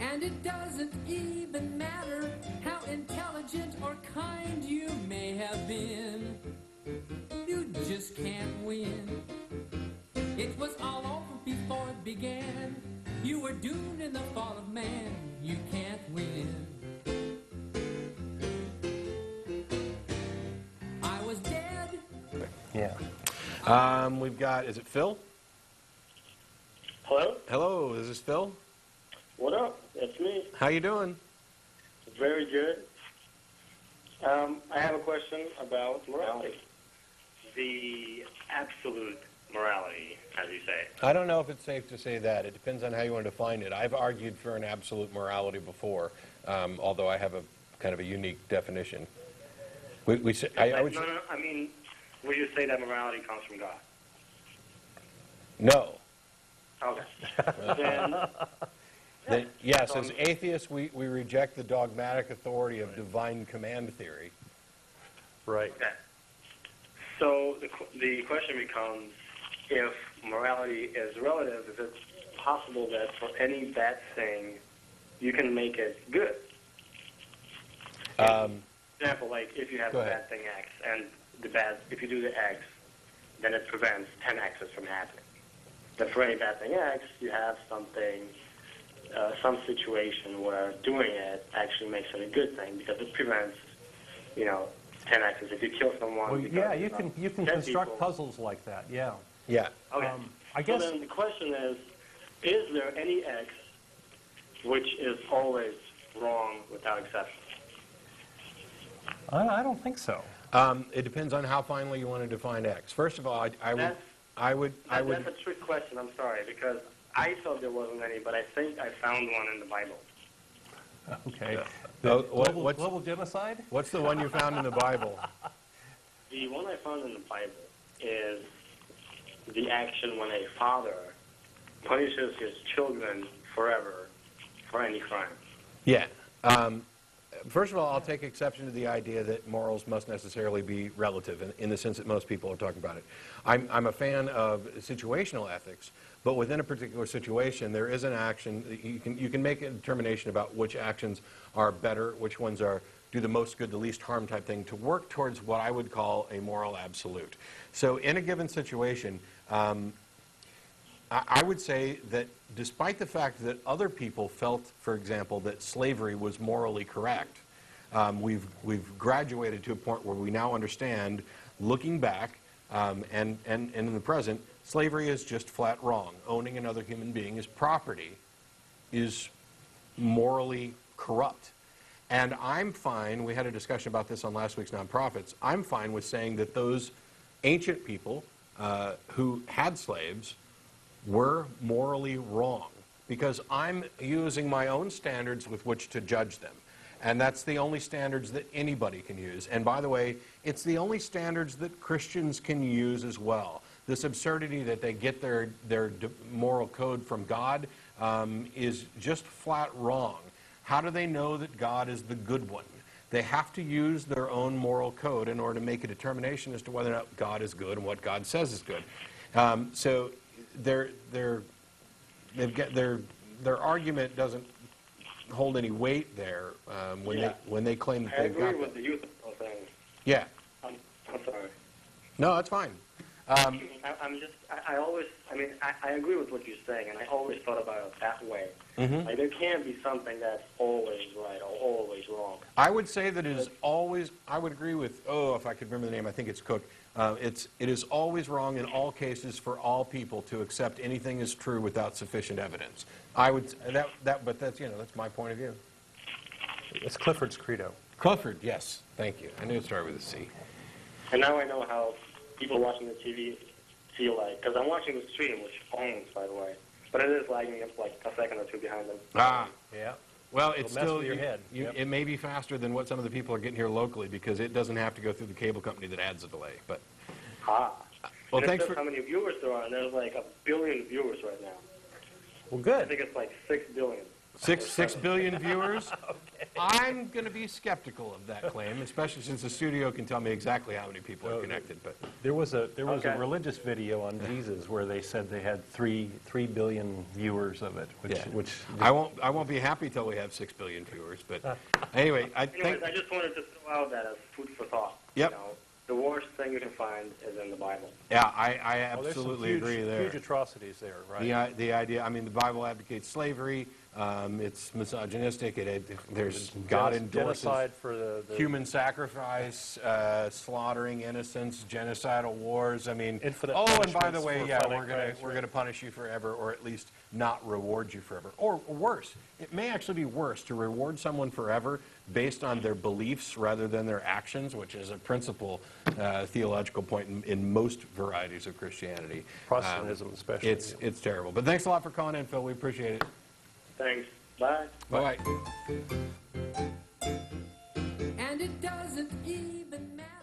And it doesn't even matter how intelligent or kind you may have been. You just can't win. It was all over before it began. You were doomed in the fall of man. You can't win. I was dead. Yeah. We've got, is it Phil? Hello? Hello, is this Phil? What up? It's me. How you doing? Very good. I have a question about morality. The absolute morality, as you say. I don't know if it's safe to say that. It depends on how you want to define it. I've argued for an absolute morality before, although I have a kind of a unique definition. I mean, would you say that morality comes from God? No. Okay. Yes, as atheists, we reject the dogmatic authority of divine command theory. Right. Okay. So the question becomes, if morality is relative, is it possible that for any bad thing, you can make it good? For example, like if you have a bad thing X, and if you do the X, then it prevents 10 X's from happening. But for any bad thing X, you have something, some situation where doing it actually makes it a good thing because it prevents, 10 X's. If you kill someone, well, yeah, you can construct puzzles like that. Yeah. Yeah. Okay. I guess. So then the question is there any X which is always wrong without exception? I don't think so. It depends on how finely you want to define X. First of all, I would. That's a trick question. I'm sorry, because I thought there wasn't any, but I think I found one in the Bible. Okay. Global genocide? What's the one you found in the Bible? The one I found in the Bible is the action when a father punishes his children forever for any crime. Yeah. First of all, I'll take exception to the idea that morals must necessarily be relative in the sense that most people are talking about it. I'm a fan of situational ethics, but within a particular situation, there is an action. You can make a determination about which actions are better, which ones do the most good, the least harm type thing, to work towards what I would call a moral absolute. So in a given situation, I would say that despite the fact that other people felt, for example, that slavery was morally correct, we've graduated to a point where we now understand, looking back and in the present, slavery is just flat wrong. Owning another human being as property is morally corrupt. And I'm fine, we had a discussion about this on last week's Nonprofits, I'm fine with saying that those ancient people who had slaves were morally wrong, because I'm using my own standards with which to judge them. And that's the only standards that anybody can use. And by the way, it's the only standards that Christians can use as well. This absurdity that they get their moral code from God is just flat wrong. How do they know that God is the good one? They have to use their own moral code in order to make a determination as to whether or not God is good and what God says is good. So their argument doesn't hold any weight there when they claim that they've got that. I agree with the youth thing. Yeah. I'm sorry. No, that's fine. I agree with what you're saying, and I always thought about it that way. Mm-hmm. Like, there can't be something that's always right or always wrong. I would say that it is always, I would agree with, if I could remember the name, I think it's Cook. It is always wrong in all cases for all people to accept anything as true without sufficient evidence. I would, but that's, that's my point of view. It's Clifford's credo. Clifford, yes. Thank you. I knew it started with a C. And now I know how people watching the TV feel like, because I'm watching the stream, which owns, by the way, but it is lagging up like a second or two behind them. Ah, yeah. Well, it's still, your head. It may be faster than what some of the people are getting here locally because it doesn't have to go through the cable company that adds a delay. But well, thanks for how many viewers there are, and there's like 1 billion viewers right now. Well, good. I think it's like 6 billion. 6 billion viewers? I'm going to be skeptical of that claim, especially since the studio can tell me exactly how many people are connected. But There was a religious video on Jesus where they said they had 3 billion viewers of it, which I won't be happy till we have 6 billion viewers. But anyway, I Anyways, I just wanted to throw out that as food for thought. Yep. You know, the worst thing you can find is in the Bible. Yeah, I there's some absolutely huge, agree there. huge atrocities there, right? The idea, I mean, the Bible advocates slavery. It's misogynistic. There's God endorses genocide for the human sacrifice, slaughtering innocents, genocidal wars. I mean, Infinite and by the punishments way, for yeah, fighting we're crimes, going to punish you forever, or at least not reward you forever, or worse. It may actually be worse to reward someone forever based on their beliefs rather than their actions, which is a principal theological point in most varieties of Christianity. Protestantism especially. It's terrible. But thanks a lot for calling in, Phil. We appreciate it. Thanks. Bye. Bye. And it doesn't even matter.